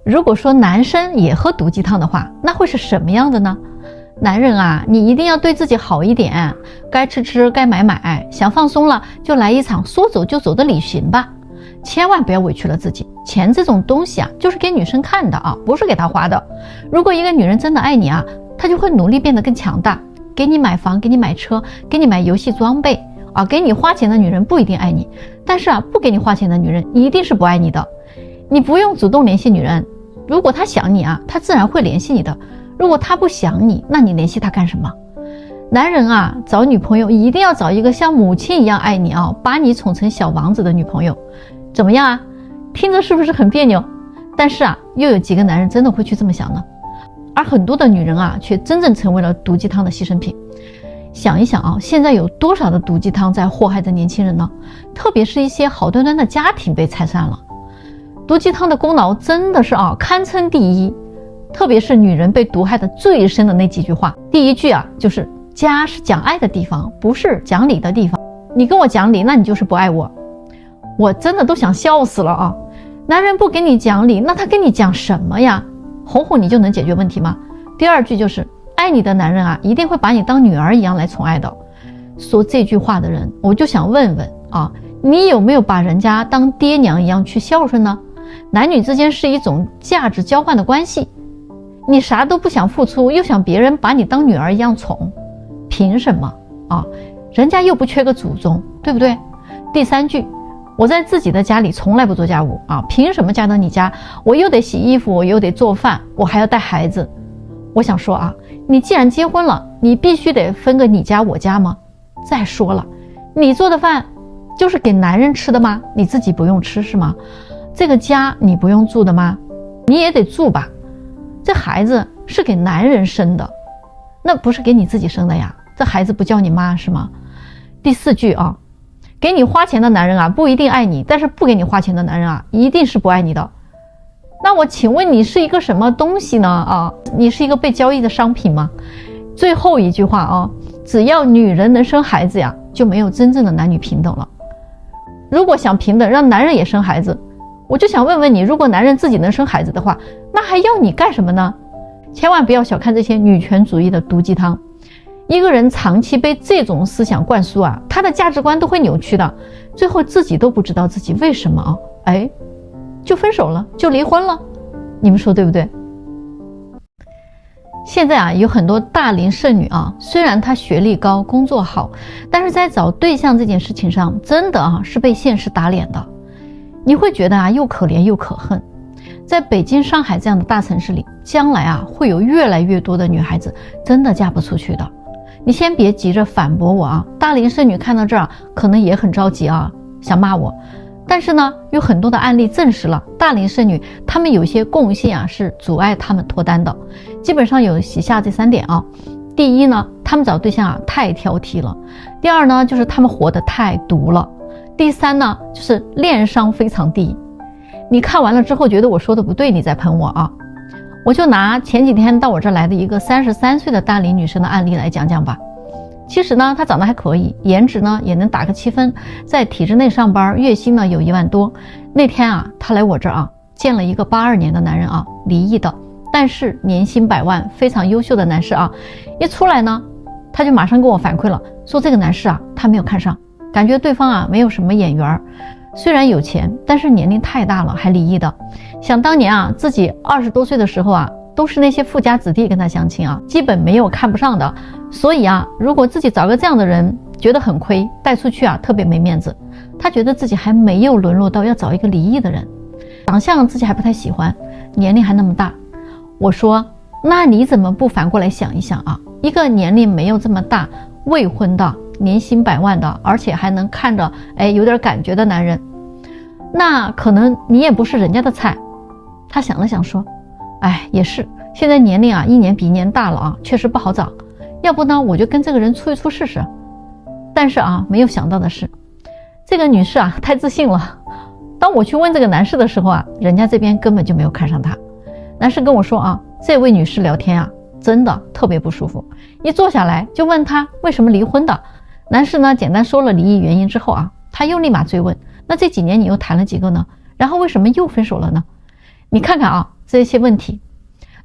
如果说男生也喝毒鸡汤的话，那会是什么样的呢？男人啊，你一定要对自己好一点，该吃吃，该买买，想放松了就来一场说走就走的旅行吧。千万不要委屈了自己，钱这种东西啊，就是给女生看的啊，不是给她花的。如果一个女人真的爱你啊，她就会努力变得更强大，给你买房，给你买车，给你买游戏装备啊。给你花钱的女人不一定爱你，但是啊，不给你花钱的女人一定是不爱你的。你不用主动联系女人，如果她想你啊，她自然会联系你的。如果她不想你，那你联系她干什么？男人啊，找女朋友一定要找一个像母亲一样爱你啊，把你宠成小王子的女朋友。怎么样啊？听着是不是很别扭？但是啊，又有几个男人真的会去这么想呢？而很多的女人啊，却真正成为了毒鸡汤的牺牲品。想一想啊，现在有多少的毒鸡汤在祸害着年轻人呢？特别是一些好端端的家庭被拆散了。毒鸡汤的功劳真的是堪称第一，特别是女人被毒害的最深的那几句话。第一句啊，就是家是讲爱的地方，不是讲理的地方。你跟我讲理，那你就是不爱我。我真的都想笑死了啊！男人不给你讲理，那他跟你讲什么呀？哄哄你就能解决问题吗？第二句就是爱你的男人啊，一定会把你当女儿一样来宠爱的。说这句话的人，我就想问问啊，你有没有把人家当爹娘一样去孝顺呢？男女之间是一种价值交换的关系，你啥都不想付出，又想别人把你当女儿一样宠，凭什么啊？人家又不缺个祖宗，对不对？第三句，我在自己的家里从来不做家务啊，凭什么嫁到你家，我又得洗衣服，我又得做饭，我还要带孩子。我想说啊，你既然结婚了，你必须得分个你家我家吗？再说了，你做的饭就是给男人吃的吗？你自己不用吃是吗？这个家你不用住的吗？你也得住吧。这孩子是给男人生的，那不是给你自己生的呀，这孩子不叫你妈是吗？第四句啊，给你花钱的男人啊，不一定爱你，但是不给你花钱的男人啊，一定是不爱你的。那我请问你是一个什么东西呢？啊，你是一个被交易的商品吗？最后一句话啊，只要女人能生孩子呀，就没有真正的男女平等了。如果想平等，让男人也生孩子，我就想问问你，如果男人自己能生孩子的话，那还要你干什么呢？千万不要小看这些女权主义的毒鸡汤。一个人长期被这种思想灌输啊，他的价值观都会扭曲的，最后自己都不知道自己为什么就分手了，就离婚了。你们说对不对？现在啊，有很多大龄剩女啊，虽然她学历高，工作好，但是在找对象这件事情上，真的是被现实打脸的。你会觉得又可怜又可恨。在北京、上海这样的大城市里，将来会有越来越多的女孩子真的嫁不出去的。你先别急着反驳我大龄剩女看到这儿可能也很着急想骂我。但是呢，有很多的案例证实了大龄剩女她们有些共性是阻碍她们脱单的。基本上有以下这3点第一呢，她们找对象太挑剔了。第二呢，就是她们活得太毒了。第三呢，就是恋商非常低。你看完了之后觉得我说的不对，你再喷我我就拿前几天到我这儿来的一个33岁的大龄女生的案例来讲讲吧。其实呢，她长得还可以，颜值呢也能打个7分，在体制内上班，月薪呢有1万多。那天她来我这儿见了一个82年的男人离异的，但是年薪100万，非常优秀的男士一出来呢，他就马上跟我反馈了，说这个男士他没有看上，感觉对方没有什么眼缘，虽然有钱，但是年龄太大了，还离异的。想当年自己20多岁的时候都是那些富家子弟跟他相亲基本没有看不上的。所以如果自己找个这样的人，觉得很亏，带出去特别没面子。他觉得自己还没有沦落到要找一个离异的人，长相自己还不太喜欢，年龄还那么大。我说，那你怎么不反过来想一想一个年龄没有这么大，未婚的，年薪100万的，而且还能看着有点感觉的男人，那可能你也不是人家的菜。他想了想说，也是，现在年龄一年比一年大了确实不好找，要不呢我就跟这个人处一处试试。但是没有想到的是，这个女士太自信了。当我去问这个男士的时候人家这边根本就没有看上他。男士跟我说这位女士聊天真的特别不舒服，一坐下来就问他为什么离婚的。男士呢简单说了离异原因之后他又立马追问，那这几年你又谈了几个呢？然后为什么又分手了呢？你看看这些问题。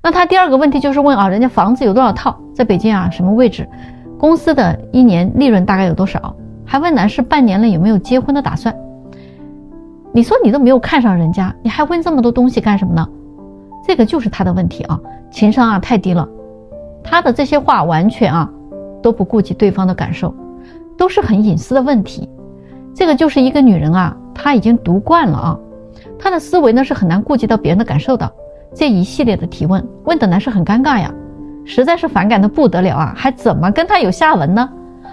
那他第二个问题就是问啊，人家房子有多少套，在北京啊什么位置，公司的一年利润大概有多少，还问男士半年了有没有结婚的打算。你说你都没有看上人家，你还问这么多东西干什么呢？这个就是他的问题啊，情商啊太低了。他的这些话完全啊都不顾及对方的感受，都是很隐私的问题。这个就是一个女人啊，她已经读惯了啊，她的思维呢是很难顾及到别人的感受的。这一系列的提问问的男士很尴尬呀，实在是反感的不得了啊，还怎么跟他有下文呢？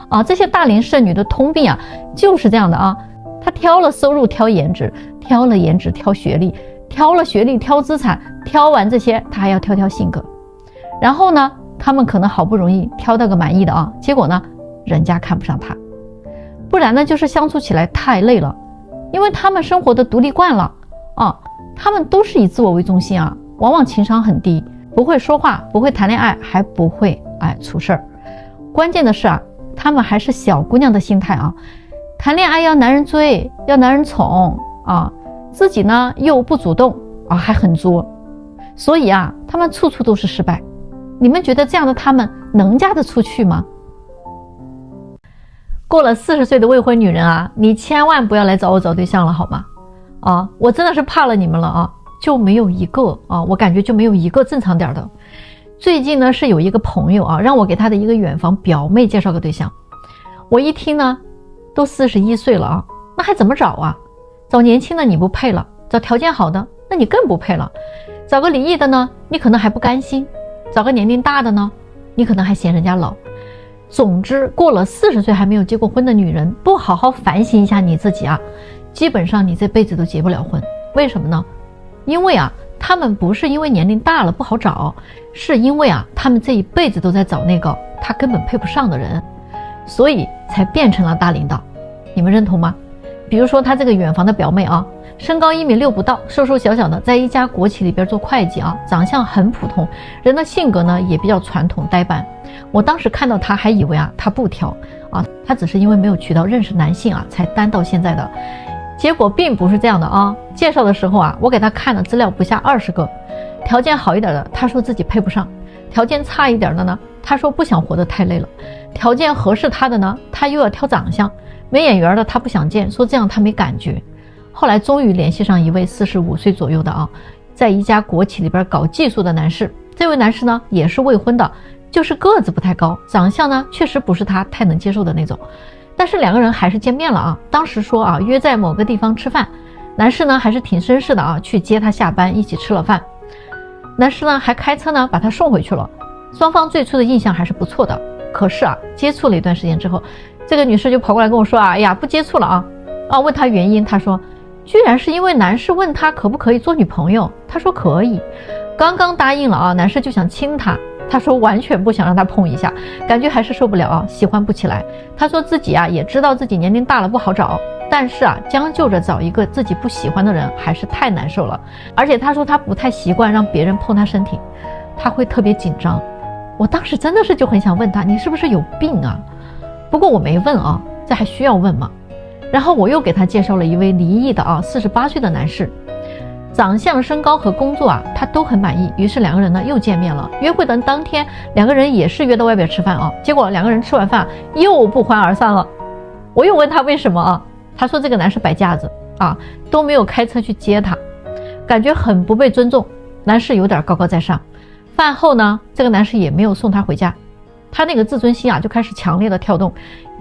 啊，这些大龄剩女的通病啊就是这样的啊，他挑了收入挑颜值，挑了颜值挑学历，挑了学历挑资产，挑完这些他还要挑性格。然后呢，他们可能好不容易挑到个满意的啊，结果呢人家看不上他，不然呢就是相处起来太累了，因为他们生活的独立惯了啊，他们都是以自我为中心啊，往往情商很低，不会说话，不会谈恋爱，还不会处事儿。关键的是啊，他们还是小姑娘的心态啊，谈恋爱要男人追，要男人宠啊，自己呢又不主动啊，还很作，所以啊，他们处处都是失败。你们觉得这样的他们能嫁得出去吗？过了40岁的未婚女人啊，你千万不要来找我找对象了好吗？啊，我真的是怕了你们了啊，就没有一个啊，我感觉就没有一个正常点的。最近呢是有一个朋友啊，让我给他的一个远房表妹介绍个对象。我一听呢，都41岁了啊，那还怎么找啊？找年轻的你不配了，找条件好的那你更不配了，找个离异的呢，你可能还不甘心，找个年龄大的呢，你可能还嫌人家老。总之，过了40岁还没有结过婚的女人，不好好反省一下你自己啊，基本上你这辈子都结不了婚。为什么呢？因为啊，他们不是因为年龄大了不好找，是因为啊，他们这一辈子都在找那个他根本配不上的人，所以才变成了大领导。你们认同吗？比如说他这个远房的表妹啊，身高1.6米不到，瘦瘦小小的，在一家国企里边做会计啊，长相很普通，人的性格呢也比较传统呆板。我当时看到他还以为啊他不挑啊，他只是因为没有渠道认识男性啊才单到现在的。结果并不是这样的啊！介绍的时候啊，我给他看了资料不下20个，条件好一点的他说自己配不上，条件差一点的呢，他说不想活得太累了，条件合适他的呢，他又要挑长相，没眼缘的他不想见，说这样他没感觉。后来终于联系上一位45岁左右的啊，在一家国企里边搞技术的男士。这位男士呢也是未婚的，就是个子不太高，长相呢确实不是他太能接受的那种。但是两个人还是见面了啊，当时说啊约在某个地方吃饭，男士呢还是挺绅士的啊，去接他下班，一起吃了饭。男士呢还开车呢把他送回去了，双方最初的印象还是不错的。可是啊，接触了一段时间之后，这个女士就跑过来跟我说啊，哎呀不接触了啊，问他原因，他说居然是因为男士问他可不可以做女朋友，他说可以，刚刚答应了啊，男士就想亲他，他说完全不想让他碰一下，感觉还是受不了啊，喜欢不起来。他说自己啊也知道自己年龄大了不好找，但是啊将就着找一个自己不喜欢的人还是太难受了，而且他说他不太习惯让别人碰他身体，他会特别紧张。我当时真的是就很想问他，你是不是有病啊？不过我没问啊，这还需要问吗？然后我又给他介绍了一位离异的啊48岁的男士，长相身高和工作啊他都很满意，于是两个人呢又见面了。约会的当天两个人也是约到外边吃饭啊，结果两个人吃完饭又不欢而散了。我又问他为什么啊，他说这个男士摆架子啊，都没有开车去接他，感觉很不被尊重，男士有点高高在上。饭后呢，这个男士也没有送他回家，他那个自尊心啊就开始强烈的跳动，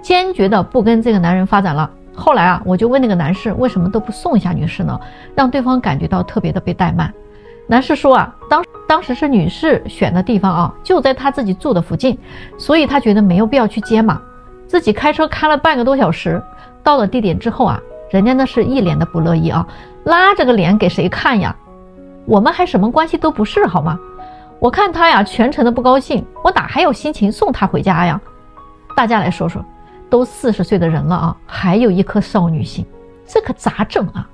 坚决的不跟这个男人发展了。后来啊，我就问那个男士为什么都不送一下女士呢，让对方感觉到特别的被怠慢。男士说啊，当时是女士选的地方啊，就在他自己住的附近，所以他觉得没有必要去接嘛，自己开车开了半个多小时，到了地点之后啊，人家那是一脸的不乐意啊，拉着个脸给谁看呀？我们还什么关系都不是好吗？我看他呀全程的不高兴，我哪还有心情送他回家呀？大家来说说，都40岁的人了啊，还有一颗少女心，这可咋整啊？